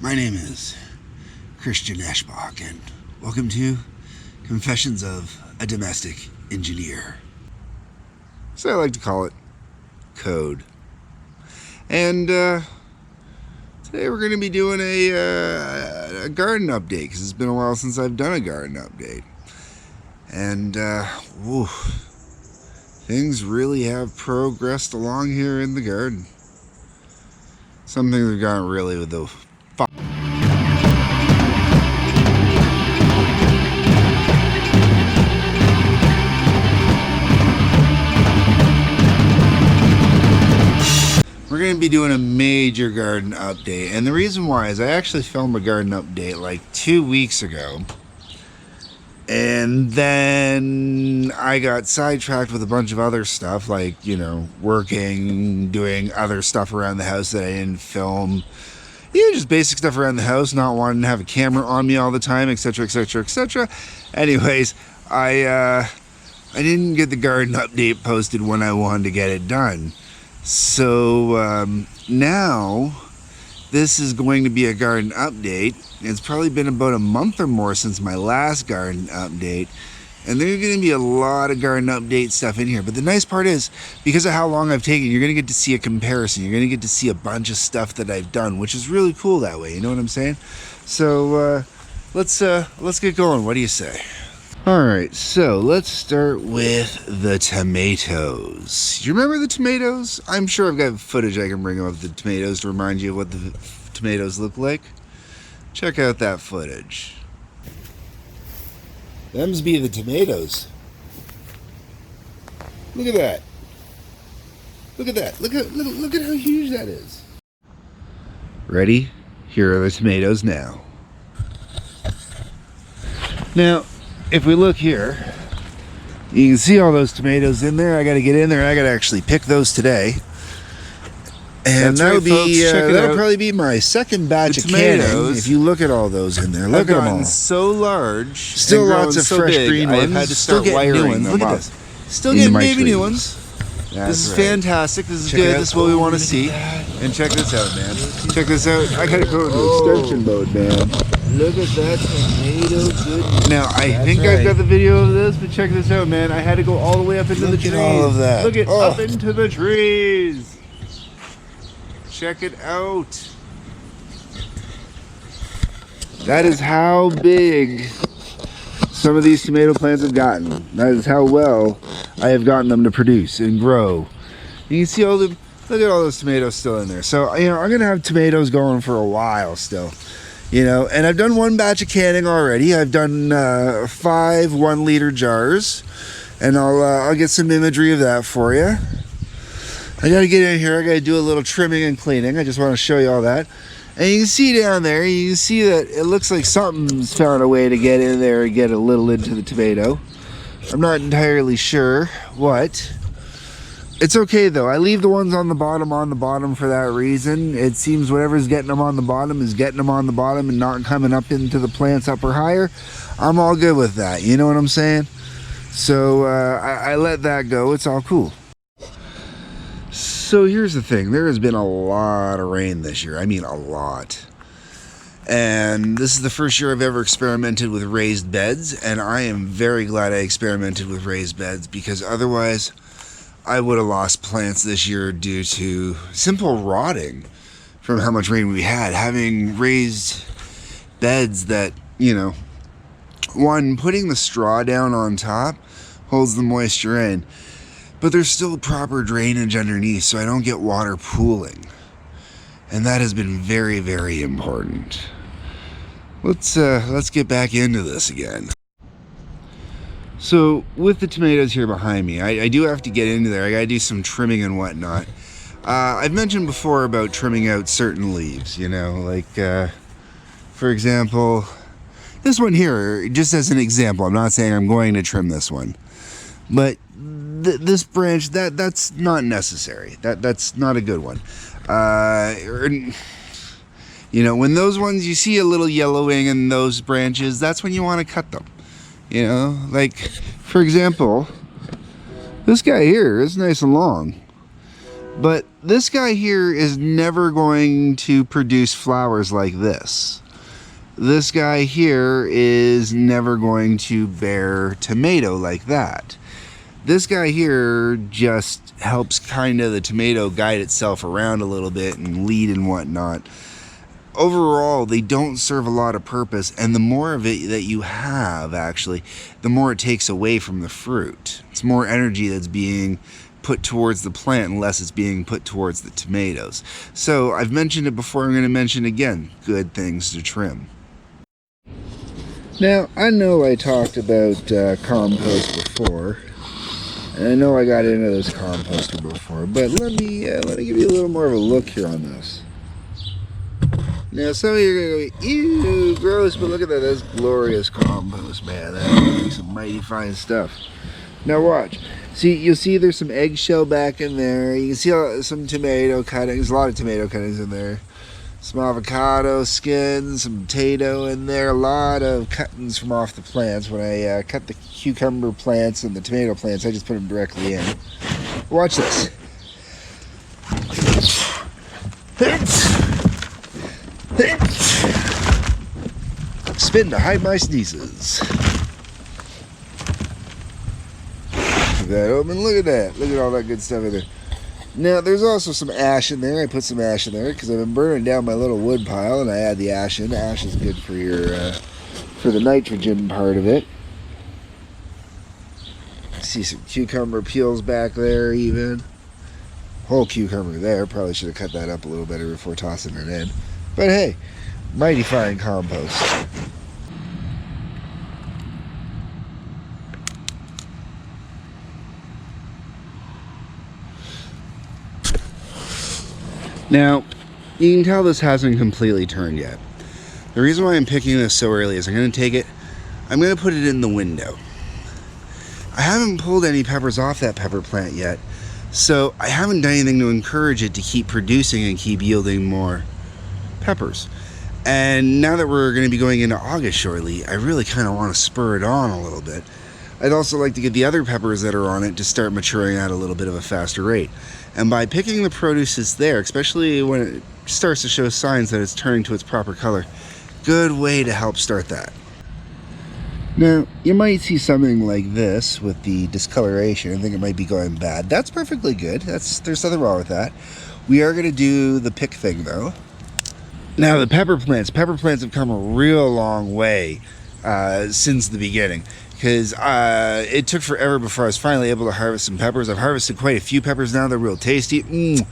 My name is Christian Eschbach, and welcome to Confessions of a Domestic Engineer. So I like to call it Code. And today we're going to be doing a garden update, because it's been a while since I've done a garden update. And things really have progressed along here in the garden. Some things have gone really with the We're going to be doing a major garden update, and the reason why is I actually filmed a garden update like 2 weeks ago, and then I got sidetracked with a bunch of other stuff, like, you know, working, doing other stuff around the house that I didn't film, just basic stuff around the house, not wanting to have a camera on me all the time, etc, etc, etc. Anyways, I didn't get the garden update posted when I wanted to get it done. So now this is going to be a garden update. It's probably been about a month or more since my last garden update, and there's going to be a lot of garden update stuff in here. But the nice part is, because of how long I've taken, you're going to get to see a comparison. You're going to get to see a bunch of stuff that I've done, which is really cool that way. You know what I'm saying? So let's get going. What do you say? Alright, so let's start with the tomatoes. You remember the tomatoes? I'm sure I've got footage I can bring of the tomatoes to remind you of what the tomatoes look like. Check out that footage. Them's be the tomatoes. Look at that. Look at that. Look at how huge that is. Ready? Here are the tomatoes now. Now, if we look here, you can see all those tomatoes in there. I got to get in there. I got to actually pick those today, and that'll probably be my second batch of tomatoes. If you look at all those in there, look at them all. So large, still lots of fresh green ones. I've had to start wiring them. Look at this. Still getting baby new ones. This is fantastic. This is good. This is what we want to see. And check this out, man. Check this out. I gotta go into extension mode, man. Look at that tomato goodness. Now, I think I've got the video of this, but check this out, man. I had to go all the way up into the trees. Look at all of that. Look at up into the trees. Check it out. That is how big some of these tomato plants have gotten. That is how well I have gotten them to produce and grow. You can see all the, look at all those tomatoes still in there. So, you know, I'm going to have tomatoes going for a while still. You know, and I've done one batch of canning already. I've done 5 1-liter jars, and I'll get some imagery of that for you. I got to get in here. I got to do a little trimming and cleaning. I just want to show you all that. And you can see down there, you can see that it looks like something's found a way to get in there and get a little into the tomato. I'm not entirely sure what. It's okay though. I leave the ones on the bottom for that reason. It seems whatever's getting them on the bottom is getting them on the bottom and not coming up into the plants up or higher. I'm all good with that. You know what I'm saying? So I let that go. It's all cool. So here's the thing. There has been a lot of rain this year. I mean a lot. And this is the first year I've ever experimented with raised beds, and I am very glad I experimented with raised beds, because otherwise I would have lost plants this year due to simple rotting from how much rain we had. Having raised beds that, you know, one, putting the straw down on top holds the moisture in, but there's still proper drainage underneath so I don't get water pooling. And that has been very, very important. Let's get back into this again. So with the tomatoes here behind me, I do have to get into there. I gotta do some trimming and whatnot. I've mentioned before about trimming out certain leaves, you know, like for example, this one here, just as an example. I'm not saying I'm going to trim this one, but this branch, that's not necessary. That's not a good one. You know, when those ones, you see a little yellowing in those branches, that's when you want to cut them. You know, like, for example, this guy here is nice and long. But this guy here is never going to produce flowers like this. This guy here is never going to bear tomato like that. This guy here just helps kind of the tomato guide itself around a little bit and lead and whatnot. Overall, they don't serve a lot of purpose, and the more of it that you have, actually, the more it takes away from the fruit. It's more energy that's being put towards the plant and less it's being put towards the tomatoes. So I've mentioned it before, I'm going to mention it again. Good things to trim. Now, I know I talked about compost before, and I know I got into this composter before, but let me give you a little more of a look here on this. Now, some of you are going to go, ew, gross, but look at that. That's glorious compost, man. That's some mighty fine stuff. Now, watch. See, you'll see there's some eggshell back in there. You can see some tomato cuttings, a lot of tomato cuttings in there. Some avocado skins, some potato in there. A lot of cuttings from off the plants. When I cut the cucumber plants and the tomato plants, I just put them directly in. Watch this. Spin to hide my sneezes. Keep that open. Look at that. Look at all that good stuff in there. Now, there's also some ash in there. I put some ash in there because I've been burning down my little wood pile, and I add the ash in. Ash is good for your for the nitrogen part of it. See some cucumber peels back there, even. Whole cucumber there. Probably should have cut that up a little better before tossing it in. But hey, mighty fine compost. Now, you can tell this hasn't completely turned yet. The reason why I'm picking this so early is I'm going to take it, I'm going to put it in the window. I haven't pulled any peppers off that pepper plant yet, so I haven't done anything to encourage it to keep producing and keep yielding more peppers. And now that we're going to be going into August shortly, I really kind of want to spur it on a little bit. I'd also like to get the other peppers that are on it to start maturing at a little bit of a faster rate. And by picking the produce that's there, especially when it starts to show signs that it's turning to its proper color, good way to help start that. Now, you might see something like this with the discoloration and think it might be going bad. That's perfectly good. There's nothing wrong with that. We are going to do the pick thing, though. Now, the pepper plants have come a real long way since the beginning. Because it took forever before I was finally able to harvest some peppers. I've harvested quite a few peppers now. They're real tasty.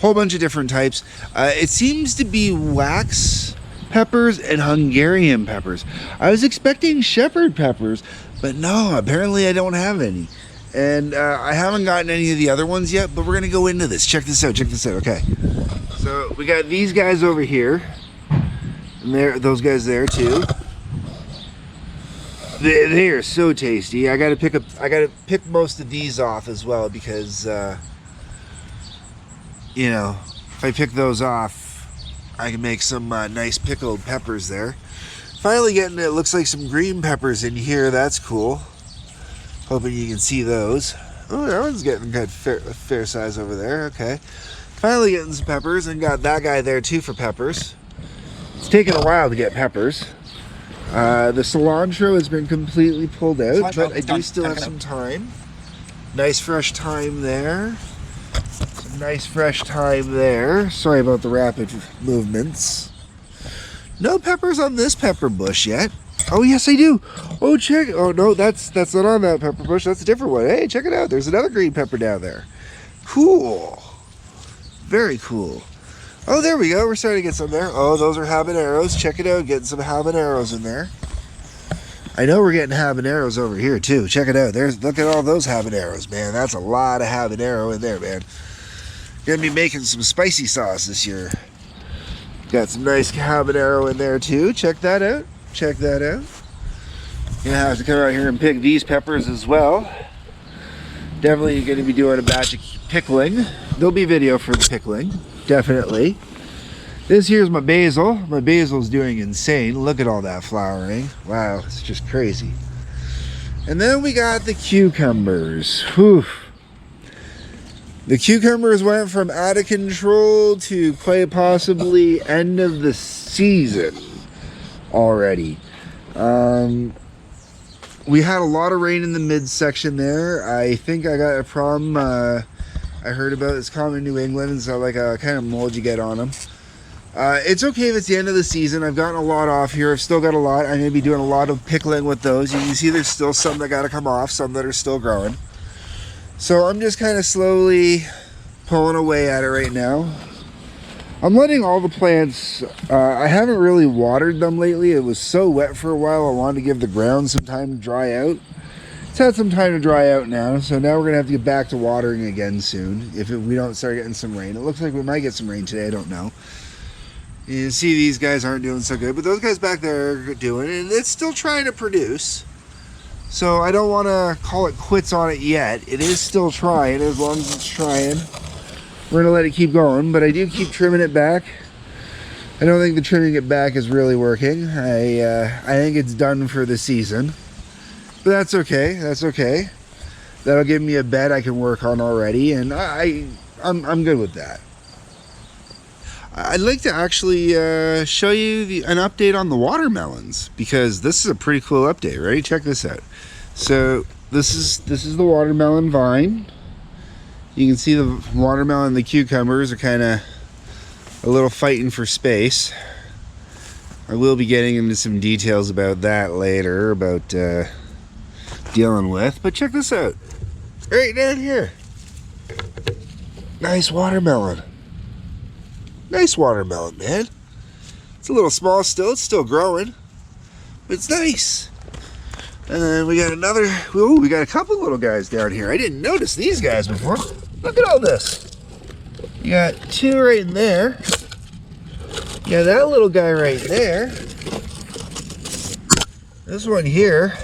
Whole bunch of different types. It seems to be wax peppers and Hungarian peppers. I was expecting shepherd peppers, but no, apparently I don't have any. And I haven't gotten any of the other ones yet, but we're going to go into this. Check this out, okay. So we got these guys over here. And those guys there too. They are so tasty. I gotta pick most of these off as well because you know, if I pick those off, I can make some nice pickled peppers there. Finally getting it looks like some green peppers in here. That's cool. Hoping you can see those. Oh, that one's getting good, fair size over there. Okay. Finally getting some peppers, and got that guy there too for peppers. It's taken a while to get peppers. The cilantro has been completely pulled out, but I do still have some thyme. Nice fresh thyme there. Some nice fresh thyme there. Sorry about the rapid movements. No peppers on this pepper bush yet. Oh, yes, I do. Oh, check. Oh, no, that's not on that pepper bush. That's a different one. Hey, check it out. There's another green pepper down there. Cool. Very cool. Oh, there we go. We're starting to get some there. Oh, those are habaneros. Check it out. Getting some habaneros in there. I know we're getting habaneros over here, too. Check it out. Look at all those habaneros, man. That's a lot of habanero in there, man. Gonna be making some spicy sauce this year. Got some nice habanero in there, too. Check that out. Check that out. Gonna have to come out here and pick these peppers as well. Definitely gonna be doing a batch of pickling. There'll be video for the pickling. Definitely. This here's my basil. My basil's doing insane. Look at all that flowering. Wow, it's just crazy. And then we got the cucumbers. Whew. The cucumbers went from out of control to quite possibly end of the season already. We had a lot of rain in the midsection there. I think I got a problem I heard about. It's common in New England. It's like a kind of mold you get on them. It's okay if it's the end of the season. I've gotten a lot off here. I've still got a lot. I'm going to be doing a lot of pickling with those. You can see there's still some that got to come off, some that are still growing. So I'm just kind of slowly pulling away at it right now. I'm letting all the plants, I haven't really watered them lately. It was so wet for a while. I wanted to give the ground some time to dry out. It's had some time to dry out now, so now we're going to have to get back to watering again soon if we don't start getting some rain. It looks like we might get some rain today, I don't know. You can see these guys aren't doing so good, but those guys back there are doing it, and it's still trying to produce. So I don't want to call it quits on it yet. It is still trying, as long as it's trying. We're going to let it keep going, but I do keep trimming it back. I don't think the trimming it back is really working. I think it's done for the season. But that's okay. That's okay. That'll give me a bed I can work on already, and I'm good with that. I'd like to actually show you an update on the watermelons, because this is a pretty cool update, right? Check this out. So this is the watermelon vine. You can see the watermelon and the cucumbers are kind of a little fighting for space. I will be getting into some details about that later, about dealing with. But check this out. Right down here. Nice watermelon. Nice watermelon, man. It's a little small still. It's still growing. But it's nice. And then we got another... Ooh, we got a couple little guys down here. I didn't notice these guys before. Look at all this. You got two right in there. You got that little guy right there. This one here.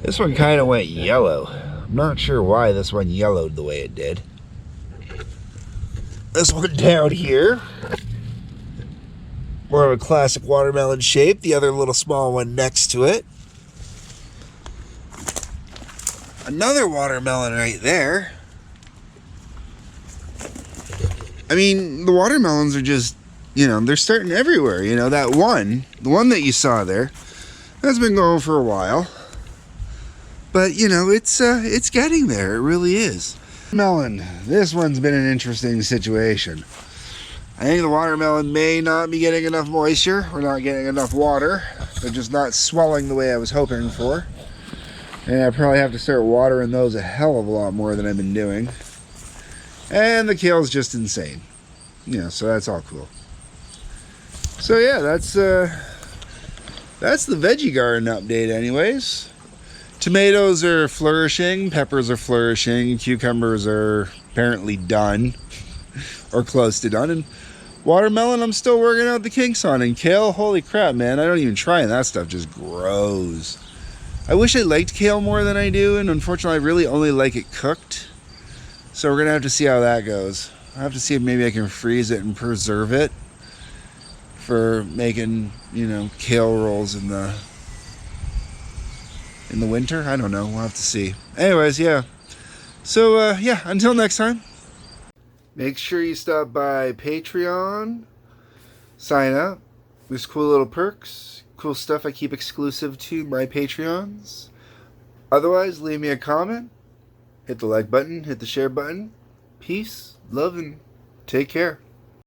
This one kind of went yellow. I'm not sure why this one yellowed the way it did. This one down here. More of a classic watermelon shape. The other little small one next to it. Another watermelon right there. I mean, the watermelons are just, you know, they're starting everywhere. You know, the one that you saw there, that's been going for a while. But, you know, it's getting there. It really is. Melon, this one's been an interesting situation. I think the watermelon may not be getting enough moisture. We're not getting enough water. They're just not swelling the way I was hoping for. And I probably have to start watering those a hell of a lot more than I've been doing. And the kale's just insane. You know, so that's all cool. So yeah, that's the veggie garden update anyways. Tomatoes are flourishing, peppers are flourishing, cucumbers are apparently done. Or close to done. And watermelon, I'm still working out the kinks on. And kale, holy crap, man, I don't even try, and that stuff just grows. I wish I liked kale more than I do, and unfortunately I really only like it cooked. So we're going to have to see how that goes. I'll have to see if maybe I can freeze it and preserve it for making, you know, kale rolls in the winter. I don't know. We'll have to see. Anyways, yeah. So, yeah, until next time. Make sure you stop by Patreon. Sign up. There's cool little perks. Cool stuff I keep exclusive to my Patreons. Otherwise, leave me a comment. Hit the like button, hit the share button. Peace, love, and take care.